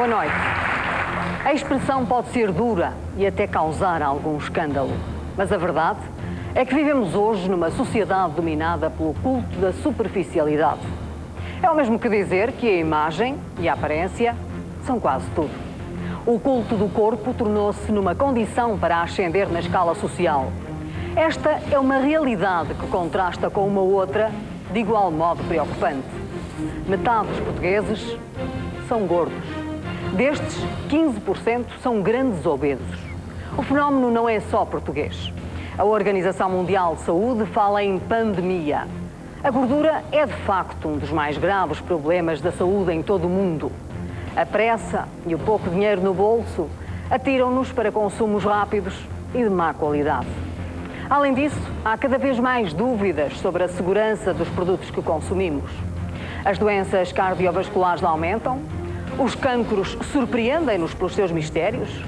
Boa noite. A expressão pode ser dura e até causar algum escândalo, mas a verdade é que vivemos hoje numa sociedade dominada pelo culto da superficialidade. É o mesmo que dizer que a imagem e a aparência são quase tudo. O culto do corpo tornou-se numa condição para ascender na escala social. Esta é uma realidade que contrasta com uma outra de igual modo preocupante. Metade dos portugueses são gordos. Destes, 15% são grandes obesos. O fenómeno não é só português. A Organização Mundial de Saúde fala em pandemia. A gordura é, de facto, um dos mais graves problemas da saúde em todo o mundo. A pressa e o pouco dinheiro no bolso atiram-nos para consumos rápidos e de má qualidade. Além disso, há cada vez mais dúvidas sobre a segurança dos produtos que consumimos. As doenças cardiovasculares aumentam, os cancros surpreendem-nos pelos seus mistérios,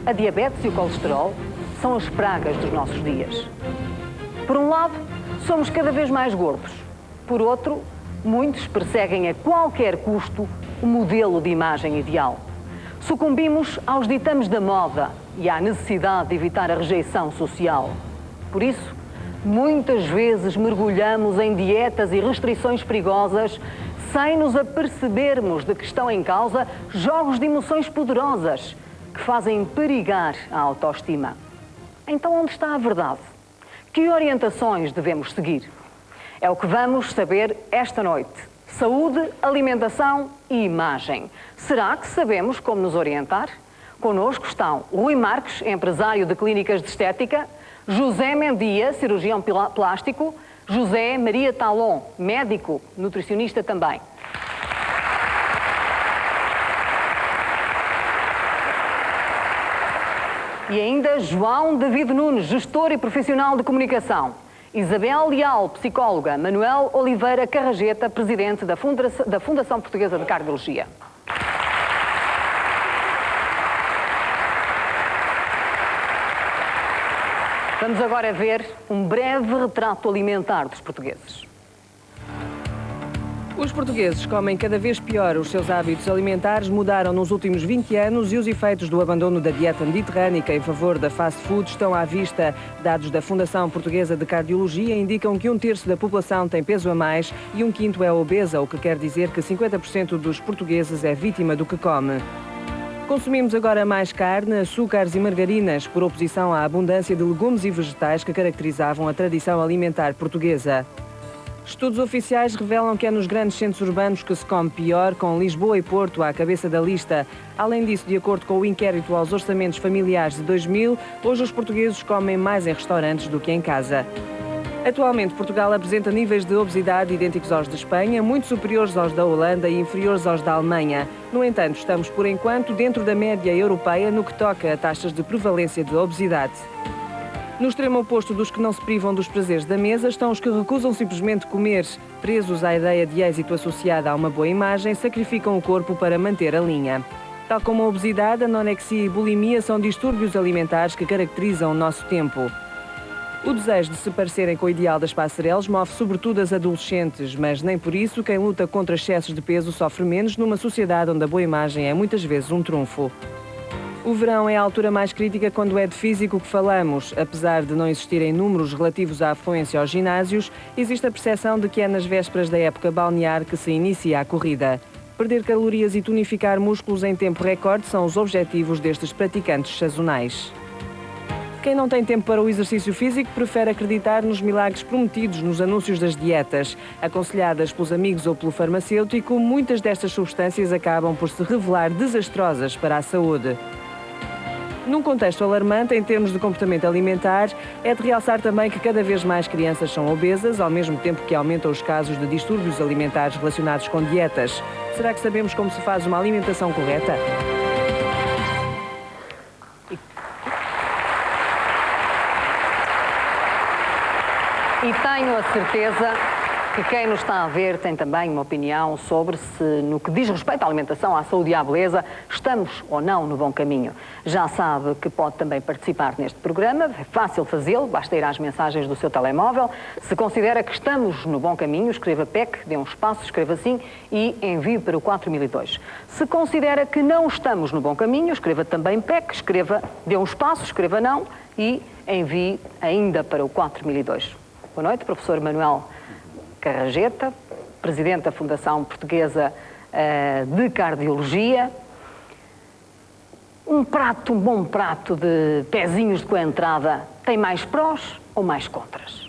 a diabetes e o colesterol são as pragas dos nossos dias. Por um lado, somos cada vez mais gordos. Por outro, muitos perseguem a qualquer custo o modelo de imagem ideal. Sucumbimos aos ditames da moda e à necessidade de evitar a rejeição social. Por isso, muitas vezes mergulhamos em dietas e restrições perigosas sem nos apercebermos de que estão em causa jogos de emoções poderosas que fazem perigar a autoestima. Então, onde está a verdade? Que orientações devemos seguir? É o que vamos saber esta noite. Saúde, alimentação e imagem. Será que sabemos como nos orientar? Connosco estão Rui Marques, empresário de clínicas de estética, José Mendia, cirurgião plástico, José Maria Talon, médico, nutricionista também. E ainda João David Nunes, gestor e profissional de comunicação. Isabel Leal, psicóloga. Manuel Oliveira Carrageta, presidente da Fundação Portuguesa de Cardiologia. Vamos agora ver um breve retrato alimentar dos portugueses. Os portugueses comem cada vez pior. Os seus hábitos alimentares mudaram nos últimos 20 anos e os efeitos do abandono da dieta mediterrânica em favor da fast food estão à vista. Dados da Fundação Portuguesa de Cardiologia indicam que 1/3 da população tem peso a mais e 1/5 é obesa, o que quer dizer que 50% dos portugueses é vítima do que come. Consumimos agora mais carne, açúcares e margarinas, por oposição à abundância de legumes e vegetais que caracterizavam a tradição alimentar portuguesa. Estudos oficiais revelam que é nos grandes centros urbanos que se come pior, com Lisboa e Porto à cabeça da lista. Além disso, de acordo com o inquérito aos orçamentos familiares de 2000, hoje os portugueses comem mais em restaurantes do que em casa. Atualmente, Portugal apresenta níveis de obesidade idênticos aos de Espanha, muito superiores aos da Holanda e inferiores aos da Alemanha. No entanto, estamos, por enquanto, dentro da média europeia no que toca a taxas de prevalência de obesidade. No extremo oposto dos que não se privam dos prazeres da mesa estão os que recusam simplesmente comer. Presos à ideia de êxito associada a uma boa imagem, sacrificam o corpo para manter a linha. Tal como a obesidade, a anorexia e bulimia são distúrbios alimentares que caracterizam o nosso tempo. O desejo de se parecerem com o ideal das passarelas move sobretudo as adolescentes, mas nem por isso quem luta contra excessos de peso sofre menos numa sociedade onde a boa imagem é muitas vezes um trunfo. O verão é a altura mais crítica quando é de físico que falamos. Apesar de não existirem números relativos à afluência aos ginásios, existe a percepção de que é nas vésperas da época balnear que se inicia a corrida. Perder calorias e tonificar músculos em tempo recorde são os objetivos destes praticantes sazonais. Quem não tem tempo para o exercício físico prefere acreditar nos milagres prometidos nos anúncios das dietas. Aconselhadas pelos amigos ou pelo farmacêutico, muitas destas substâncias acabam por se revelar desastrosas para a saúde. Num contexto alarmante em termos de comportamento alimentar, é de realçar também que cada vez mais crianças são obesas, ao mesmo tempo que aumentam os casos de distúrbios alimentares relacionados com dietas. Será que sabemos como se faz uma alimentação correta? E tenho a certeza que quem nos está a ver tem também uma opinião sobre se, no que diz respeito à alimentação, à saúde e à beleza, estamos ou não no bom caminho. Já sabe que pode também participar neste programa, é fácil fazê-lo, basta ir às mensagens do seu telemóvel. Se considera que estamos no bom caminho, escreva PEC, dê um espaço, escreva sim e envie para o 4002. Se considera que não estamos no bom caminho, escreva também PEC, escreva, dê um espaço, escreva não e envie ainda para o 4002. Boa noite, professor Manuel Carrageta, presidente da Fundação Portuguesa de Cardiologia. Um bom prato de pezinhos de coentrada tem mais prós ou mais contras?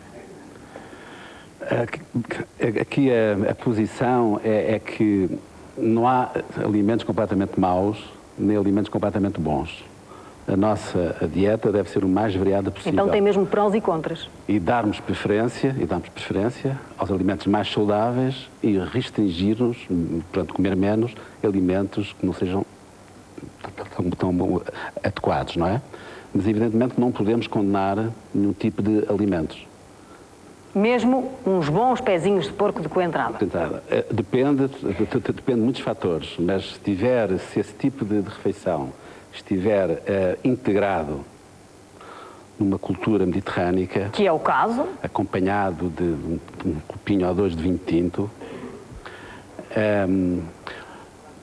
Aqui a posição é que não há alimentos completamente maus, nem alimentos completamente bons. A nossa dieta deve ser o mais variada possível. Então tem mesmo prós e contras. E damos preferência aos alimentos mais saudáveis e restringir-nos, portanto, comer menos alimentos que não sejam tão adequados, não é? Mas evidentemente não podemos condenar nenhum tipo de alimentos. Mesmo uns bons pezinhos de porco de coentrada? Depende de muitos fatores, mas se esse tipo de refeição estiver integrado numa cultura mediterrânica... Que é o caso? Acompanhado de um copinho ou dois de vinho tinto.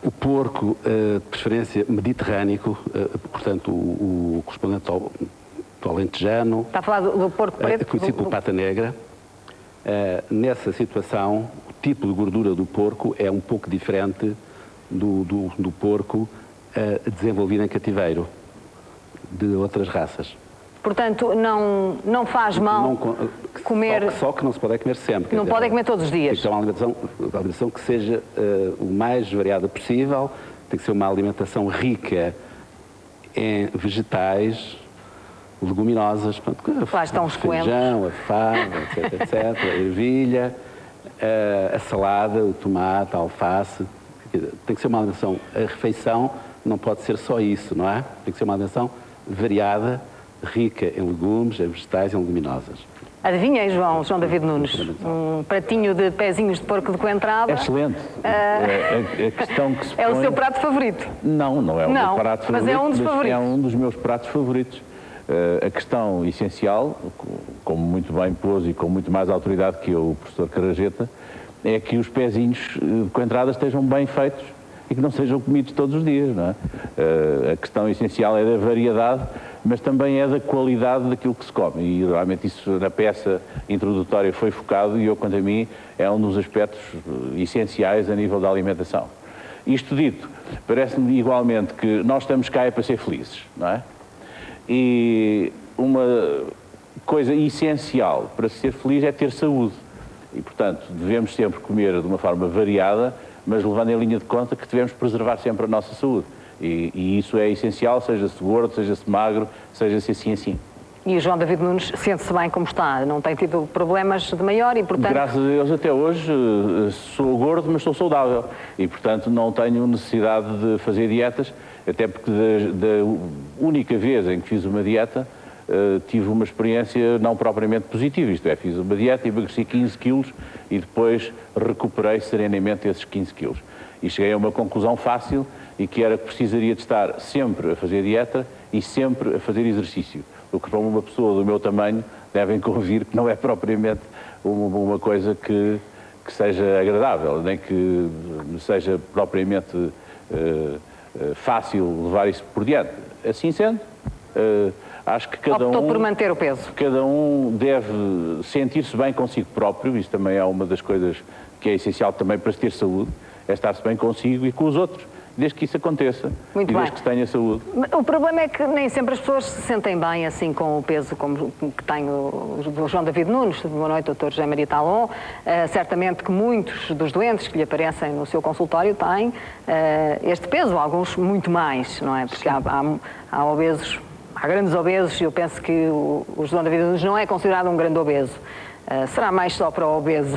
O porco, de preferência mediterrâneo, portanto, o correspondente ao alentejano... Está a falar do porco preto? Conhecido por pata negra. Nessa situação, o tipo de gordura do porco é um pouco diferente do porco desenvolvido em cativeiro, de outras raças. Portanto, não faz mal comer... Só que não se pode comer sempre. Não pode comer todos os dias. Tem que ser uma alimentação que seja o mais variada possível, tem que ser uma alimentação rica em vegetais, leguminosas, lá estão os feijão, a fava, etc, a ervilha, a salada, o tomate, a alface. Tem que ser uma alimentação, a refeição não pode ser só isso, não é? Tem que ser uma alimentação variada, rica em legumes, em vegetais e em leguminosas. Adivinhei, João David Nunes, um pratinho de pezinhos de porco de coentrada. Excelente. A questão que se põe... É o seu prato favorito? Não é o meu prato favorito, mas é um dos favoritos. É um dos meus pratos favoritos. A questão essencial, como muito bem pôs e com muito mais autoridade que o professor Carrageta, é que os pezinhos de coentrada estejam bem feitos e que não sejam comidos todos os dias, não é? A questão essencial é da variedade, mas também é da qualidade daquilo que se come. E realmente isso na peça introdutória foi focado e eu, quanto a mim, é um dos aspectos essenciais a nível da alimentação. Isto dito, parece-me igualmente que nós estamos cá para ser felizes, não é? E uma coisa essencial para ser feliz é ter saúde. E, portanto, devemos sempre comer de uma forma variada, mas levando em linha de conta que devemos preservar sempre a nossa saúde. E isso é essencial, seja-se gordo, seja-se magro, seja-se assim. E o João David Nunes sente-se bem como está? Não tem tido problemas de maior e, portanto... Graças a Deus, até hoje, sou gordo, mas sou saudável. E, portanto, não tenho necessidade de fazer dietas, até porque da única vez em que fiz uma dieta, tive uma experiência não propriamente positiva. Isto é, fiz uma dieta, emagreci 15 quilos e depois recuperei serenamente esses 15 quilos. E cheguei a uma conclusão fácil, e que era que precisaria de estar sempre a fazer dieta e sempre a fazer exercício. O que para uma pessoa do meu tamanho devem convir que não é propriamente uma coisa que seja agradável, nem que seja propriamente fácil levar isso por diante. Assim sendo, acho que optou por manter o peso. Cada um deve sentir-se bem consigo próprio, isso também é uma das coisas que é essencial também para ter saúde, é estar-se bem consigo e com os outros, desde que isso aconteça. Muito e bem. Desde que se tenha saúde. O problema é que nem sempre as pessoas se sentem bem assim com o peso como que tem o João David Nunes. Boa noite, doutor José Maria Talon. Certamente que muitos dos doentes que lhe aparecem no seu consultório têm este peso, alguns muito mais, não é? Porque há obesos, há grandes obesos e eu penso que o João David Nunes não é considerado um grande obeso. Será mais só para o obeso.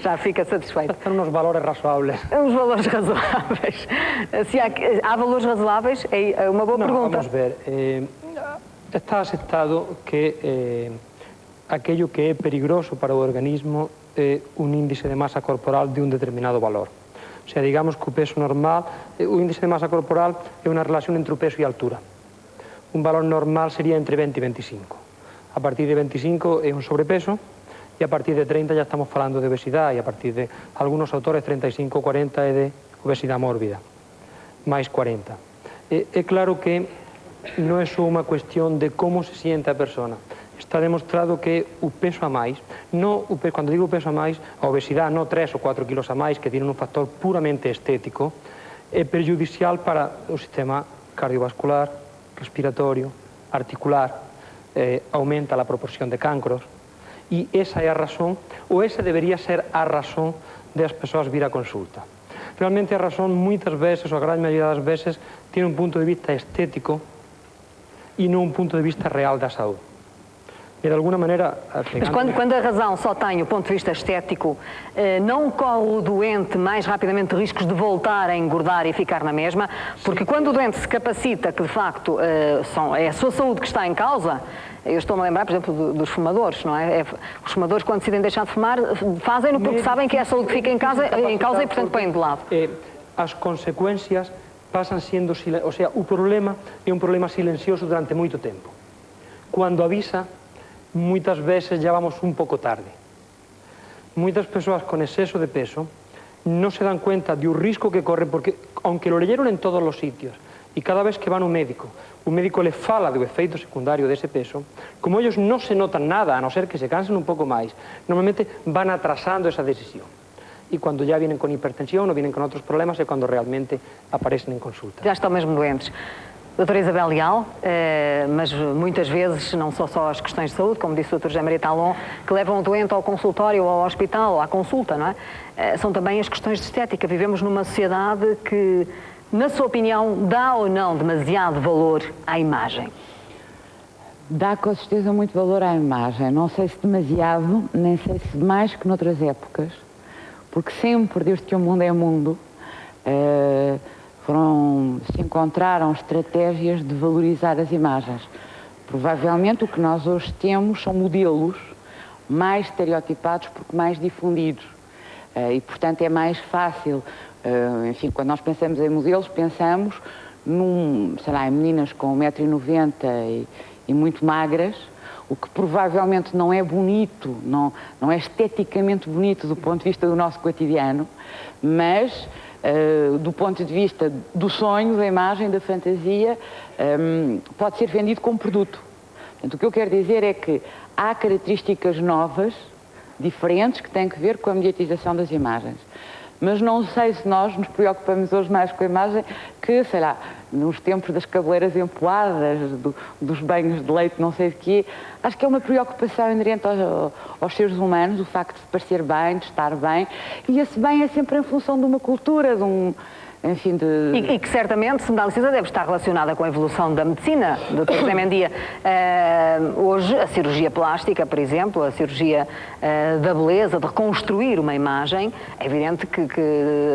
Já fica satisfeito. Tem uns valores razoáveis. Uns valores razoáveis. Se há valores razoáveis, é uma boa pergunta. Vamos ver. Está aceptado que aquello que é peligroso para o organismo un índice de masa corporal de un determinado valor. O sea, digamos que o peso normal, o índice de masa corporal é unha relación entre o peso e a altura. Un valor normal sería entre 20 e 25. A partir de 25 é un sobrepeso, e a partir de 30 ya estamos falando de obesidade, e a partir de algunos autores 35, 40 é de obesidade mórbida, máis 40. É claro que non é só unha cuestión de como se siente a persona. Está demostrado que o peso a máis, cando digo peso a máis, a obesidade, non 3 ou 4 kilos a máis, que tienen un factor puramente estético, é perjudicial para o sistema cardiovascular, respiratorio, articular, aumenta a proporción de cancros, e esa é a razón, ou esa debería ser a razón de as persoas vir a consulta. Realmente a razón, moitas veces, ou a gran maioría das veces, tiene un punto de vista estético e non un punto de vista real da saúde. E de alguma maneira... Mas quando a razão só tem o ponto de vista estético, não corre o doente mais rapidamente riscos de voltar a engordar e ficar na mesma? Porque quando o doente se capacita que, de facto, é a sua saúde que está em causa, eu estou-me a lembrar, por exemplo, dos fumadores, não é? Os fumadores, quando decidem deixar de fumar, fazem-no porque sabem que é a saúde que fica em causa e, portanto, põem de lado. As consequências passam sendo... Ou seja, o problema é um problema silencioso durante muito tempo. Quando avisa, muitas veces ya vamos un poco tarde. Muchas personas con exceso de peso no se dan cuenta de un riesgo que corren, porque aunque lo leyeron en todos los sitios, y cada vez que van a un médico le fala do efeito secundario dese peso, como ellos no se notan nada, a no ser que se cansen un pouco máis, normalmente van atrasando esa decisión. E quando já vienen con hipertensión ou vienen con outros problemas é quando realmente aparecen en consulta. Já estão mesmo doentes. Doutora Isabel Leal, mas muitas vezes não são só as questões de saúde, como disse o Dr. José Maria Talon, que levam o doente ao consultório ou ao hospital ou à consulta, não é? São também as questões de estética. Vivemos numa sociedade que, na sua opinião, dá ou não demasiado valor à imagem? Dá com certeza muito valor à imagem. Não sei se demasiado, nem sei se mais que noutras épocas, porque sempre, desde que o mundo é mundo, se encontraram estratégias de valorizar as imagens. Provavelmente o que nós hoje temos são modelos mais estereotipados porque mais difundidos. E, portanto, é mais fácil, enfim, quando nós pensamos em modelos, pensamos em meninas com 1,90 m e muito magras, o que provavelmente não é bonito, não é esteticamente bonito do ponto de vista do nosso cotidiano, mas do ponto de vista do sonho, da imagem, da fantasia, pode ser vendido como produto. Portanto, o que eu quero dizer é que há características novas, diferentes, que têm que ver com a mediatização das imagens. Mas não sei se nós nos preocupamos hoje mais com a imagem que, sei lá, nos tempos das cabeleiras empoadas, dos banhos de leite, não sei de quê. Acho que é uma preocupação inerente aos seres humanos, o facto de parecer bem, de estar bem. E esse bem é sempre em função de uma cultura, enfim, E que certamente, se me dá licença, deve estar relacionada com a evolução da medicina, Dr. José Mendia. Hoje, a cirurgia plástica, por exemplo, a cirurgia da beleza, de reconstruir uma imagem, é evidente que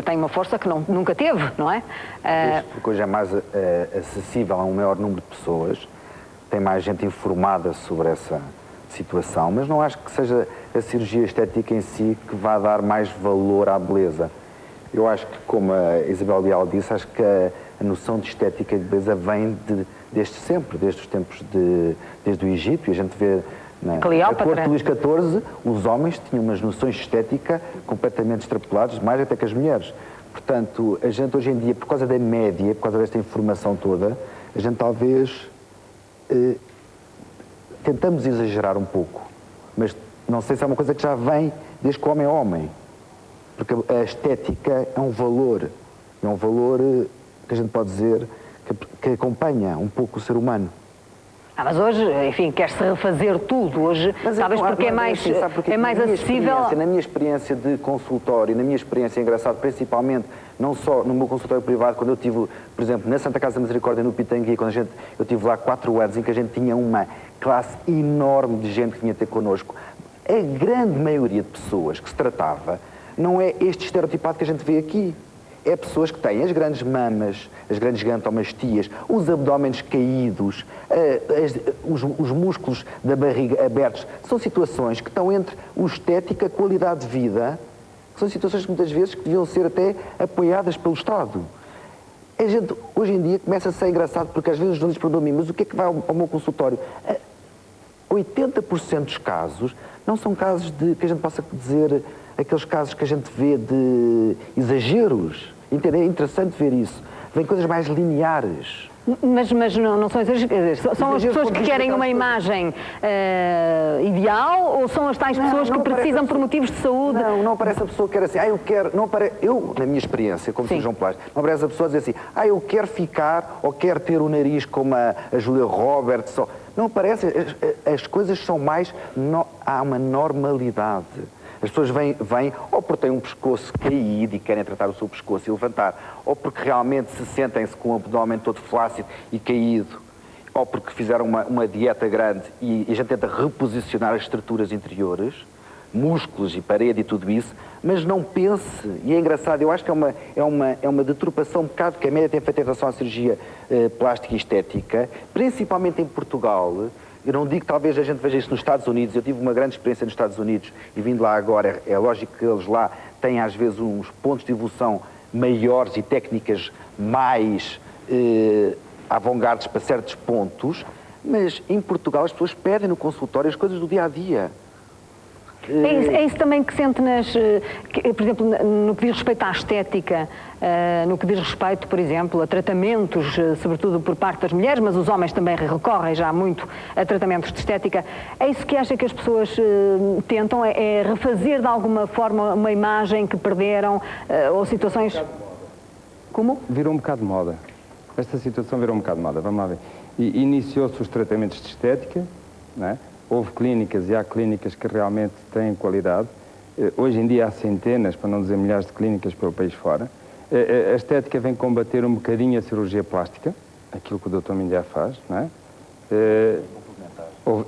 tem uma força que nunca teve, não é? Porque hoje é mais acessível a um maior número de pessoas, tem mais gente informada sobre essa situação, mas não acho que seja a cirurgia estética em si que vá dar mais valor à beleza. Eu acho que, como a Isabel Leal disse, acho que a noção de estética e de beleza vem desde sempre, desde os tempos desde o Egito, e a gente vê na corte de Luís XIV, os homens tinham umas noções de estética completamente extrapoladas, mais até que as mulheres. Portanto, a gente hoje em dia, por causa da média, por causa desta informação toda, a gente talvez tentamos exagerar um pouco, mas não sei se é uma coisa que já vem desde que o homem é homem. Porque a estética é um valor que a gente pode dizer que acompanha um pouco o ser humano. Mas hoje, enfim, quer-se refazer tudo. Hoje, talvez porque é mais acessível. Na minha experiência de consultório, na minha experiência, engraçado, principalmente, não só no meu consultório privado, quando eu estive, por exemplo, na Santa Casa da Misericórdia, no Pitangui, quando eu estive lá 4 anos, em que a gente tinha uma classe enorme de gente que vinha ter connosco, a grande maioria de pessoas que se tratava não é este estereotipado que a gente vê aqui. é pessoas que têm as grandes mamas, as grandes gigantomastias, os abdómenes caídos, os músculos da barriga abertos. São situações que estão entre o estético e a qualidade de vida, que são situações que muitas vezes que deviam ser até apoiadas pelo Estado. A gente, hoje em dia, começa a ser engraçado, porque às vezes os jornalistas perguntam a mim, mas o que é que vai ao meu consultório? 80% dos casos não são casos de, que a gente possa dizer, aqueles casos que a gente vê de exageros. Entende? É interessante ver isso. Vêm coisas mais lineares. Mas não são exageros. São as pessoas que querem uma imagem ideal ou são as tais pessoas que precisam por motivos de saúde? Não aparece a pessoa que quer assim, eu quero, eu, na minha experiência, como cirurgião plástico, não aparece a pessoa a dizer assim, eu quero ficar ou quero ter o nariz como a Julia Roberts. Não aparece, as coisas são mais, há uma normalidade. As pessoas vêm ou porque têm um pescoço caído e querem tratar o seu pescoço e levantar, ou porque realmente se sentem-se com o abdômen todo flácido e caído, ou porque fizeram uma dieta grande e a gente tenta reposicionar as estruturas interiores, músculos e parede e tudo isso, mas não pense, e é engraçado, eu acho que é uma deturpação um bocado que a média tem feito em relação à cirurgia plástica e estética, principalmente em Portugal. Eu não digo que talvez a gente veja isso nos Estados Unidos, eu tive uma grande experiência nos Estados Unidos e vindo lá agora, é lógico que eles lá têm às vezes uns pontos de evolução maiores e técnicas mais avant-gardes para certos pontos, mas em Portugal as pessoas pedem no consultório as coisas do dia-a-dia. É isso também que sente por exemplo, no que diz respeito à estética, no que diz respeito, por exemplo, a tratamentos, sobretudo por parte das mulheres, mas os homens também recorrem já muito a tratamentos de estética. É isso que acha que as pessoas tentam? É refazer de alguma forma uma imagem que perderam ou situações... Como? Virou um bocado de moda. Esta situação virou um bocado de moda. Vamos lá ver. Iniciou-se os tratamentos de estética, não é? Houve clínicas e há clínicas que realmente têm qualidade. Hoje em dia há centenas, para não dizer milhares de clínicas pelo país fora. A estética vem combater um bocadinho a cirurgia plástica, aquilo que o Dr. Mindé faz, não é?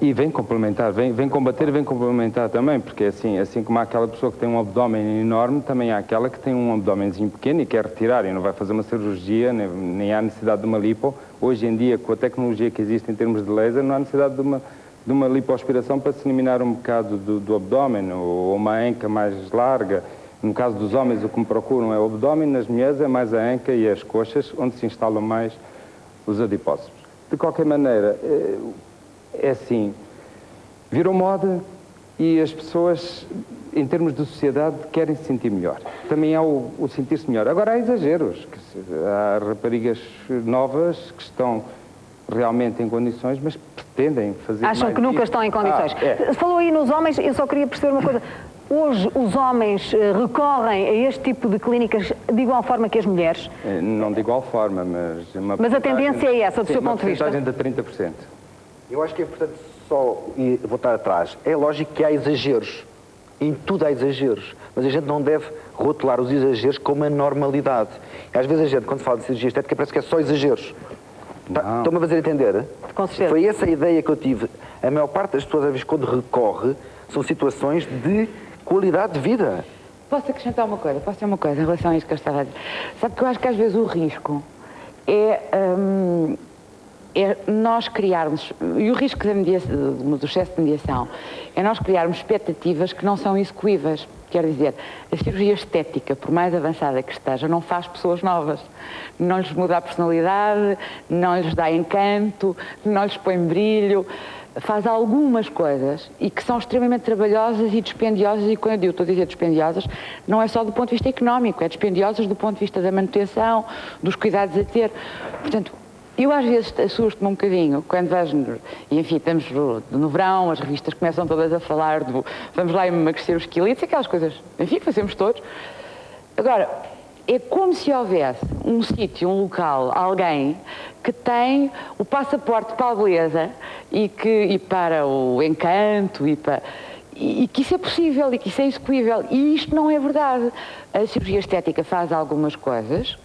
E vem complementar, vem combater e vem complementar também, porque assim como há aquela pessoa que tem um abdômen enorme, também há aquela que tem um abdômenzinho pequeno e quer retirar e não vai fazer uma cirurgia, nem há necessidade de uma lipo. Hoje em dia, com a tecnologia que existe em termos de laser, não há necessidade de uma lipoaspiração para se eliminar um bocado do abdômen ou uma anca mais larga. No caso dos homens, o que me procuram é o abdômen, nas mulheres é mais a anca e as coxas, onde se instalam mais os adipócitos. De qualquer maneira, é assim, virou moda e as pessoas, em termos de sociedade, querem se sentir melhor. Também há o sentir-se melhor. Agora há exageros, há raparigas novas que estão realmente em condições, mas pretendem fazer Acham que nunca estão em condições. Falou aí nos homens, eu só queria perceber uma coisa. Hoje os homens recorrem a este tipo de clínicas de igual forma que as mulheres? Não de igual forma, mas a tendência é essa, do seu ponto de vista? Uma porcentagem de 30%. Eu acho que é importante só voltar atrás. É lógico que há exageros. Em tudo há exageros. Mas a gente não deve rotular os exageros como a normalidade. Às vezes a gente, quando fala de cirurgia estética, parece que é só exageros. Estão-me a fazer entender? Com certeza. Foi essa a ideia que eu tive. A maior parte das pessoas, às vezes, quando recorre, são situações de qualidade de vida. Posso acrescentar uma coisa? Posso dizer uma coisa em relação a isso que eu estava a dizer? Sabe que eu acho que às vezes o risco é nós criarmos, e o risco do excesso de mediação, é nós criarmos expectativas que não são execuíveis. Quer dizer, a cirurgia estética, por mais avançada que esteja, não faz pessoas novas. Não lhes muda a personalidade, não lhes dá encanto, não lhes põe brilho. Faz algumas coisas e que são extremamente trabalhosas e dispendiosas, e quando eu estou a dizer dispendiosas, não é só do ponto de vista económico, é dispendiosas do ponto de vista da manutenção, dos cuidados a ter. Portanto, eu às vezes assusto-me um bocadinho quando vejo, e enfim, estamos no verão, as revistas começam todas a falar de vamos lá emagrecer os quilitos, aquelas coisas, enfim, que fazemos todos. Agora, é como se houvesse um sítio, um local, alguém que tem o passaporte para a beleza e para o encanto e que isso é possível e que isso é execuível. E isto não é verdade. A cirurgia estética faz algumas coisas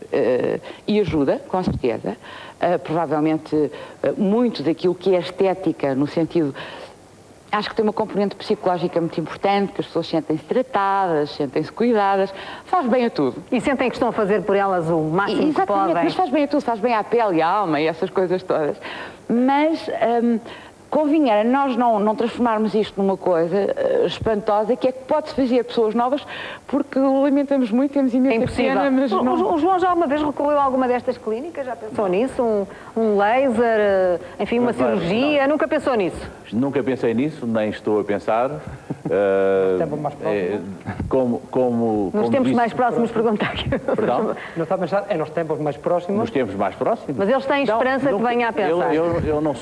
e ajuda, com certeza. Provavelmente muito daquilo que é estética, no sentido Acho que tem uma componente psicológica muito importante, que as pessoas sentem-se tratadas, sentem-se cuidadas, faz bem a tudo. E sentem que estão a fazer por elas o máximo que podem. Mas faz bem a tudo, faz bem à pele e à alma e essas coisas todas. Mas convinha nós não transformarmos isto numa coisa espantosa, que é que pode-se fazer pessoas novas, porque alimentamos muito, temos imensa pena, mas não... O João já alguma vez recorreu a alguma destas clínicas? Já pensou nisso? Um laser, enfim, uma cirurgia? Nunca pensou nisso? Nunca pensei nisso, nem estou a pensar. Nos tempos mais próximos, perguntar. Perdão? Não está a pensar, é nos tempos mais próximos. Nos tempos mais próximos. Mas eles têm esperança que venha a pensar. Eu não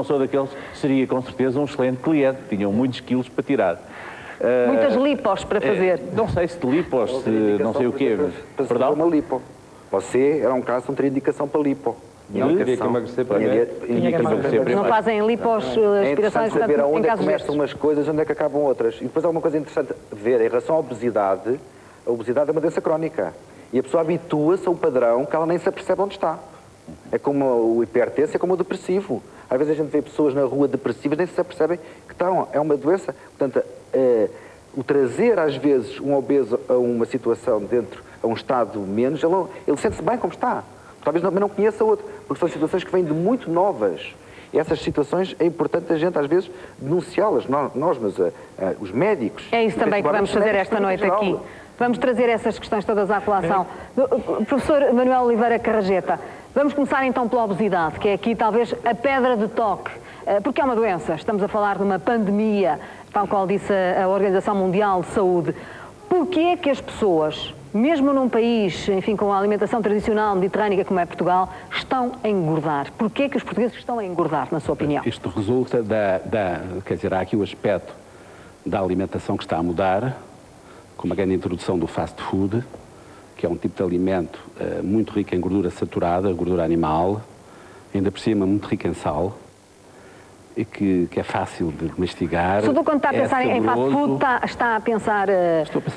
sou daqueles, seria com certeza um excelente cliente, tinham muitos quilos para tirar. Muitas lipos para fazer. Não sei se de lipos, não sei o quê. Perdão? Uma lipo. Você era um caso, não teria indicação para lipo. Teria que emagrecer primeiro. Não fazem lipos, É aspirações, interessante saber portanto, em aonde é que casos começam destes. umas coisas e onde é que acabam outras. E depois há uma coisa interessante ver, em relação à obesidade é uma doença crónica. E a pessoa habitua-se a um padrão que ela nem se apercebe onde está. É como o hipertenso, é como o depressivo. Às vezes a gente vê pessoas na rua depressivas, nem se apercebem que estão. É uma doença. Portanto, o trazer às vezes um obeso a uma situação a um estado menos, ele sente-se bem como está. Talvez não conheça outro, porque são situações que vêm de muito novas. E essas situações é importante a gente, às vezes, denunciá-las. Os médicos. É isso também que vamos fazer esta noite aqui. Vamos trazer essas questões todas à colação. Professor Manuel Oliveira Carrageta, vamos começar então pela obesidade, que é aqui talvez a pedra de toque, porque é uma doença. Estamos a falar de uma pandemia, tal qual disse a Organização Mundial de Saúde. Porquê é que as pessoas, mesmo num país, enfim, com a alimentação tradicional mediterrânea como é Portugal, estão a engordar? Porquê é que os portugueses estão a engordar, na sua opinião? Isto resulta quer dizer, há aqui o aspecto da alimentação que está a mudar, com uma grande introdução do fast food, que é um tipo de alimento muito rico em gordura saturada, gordura animal, ainda por cima muito rico em sal, e que é fácil de mastigar. Tudo quando está a pensar em fast food, está a pensar... Estou a pensar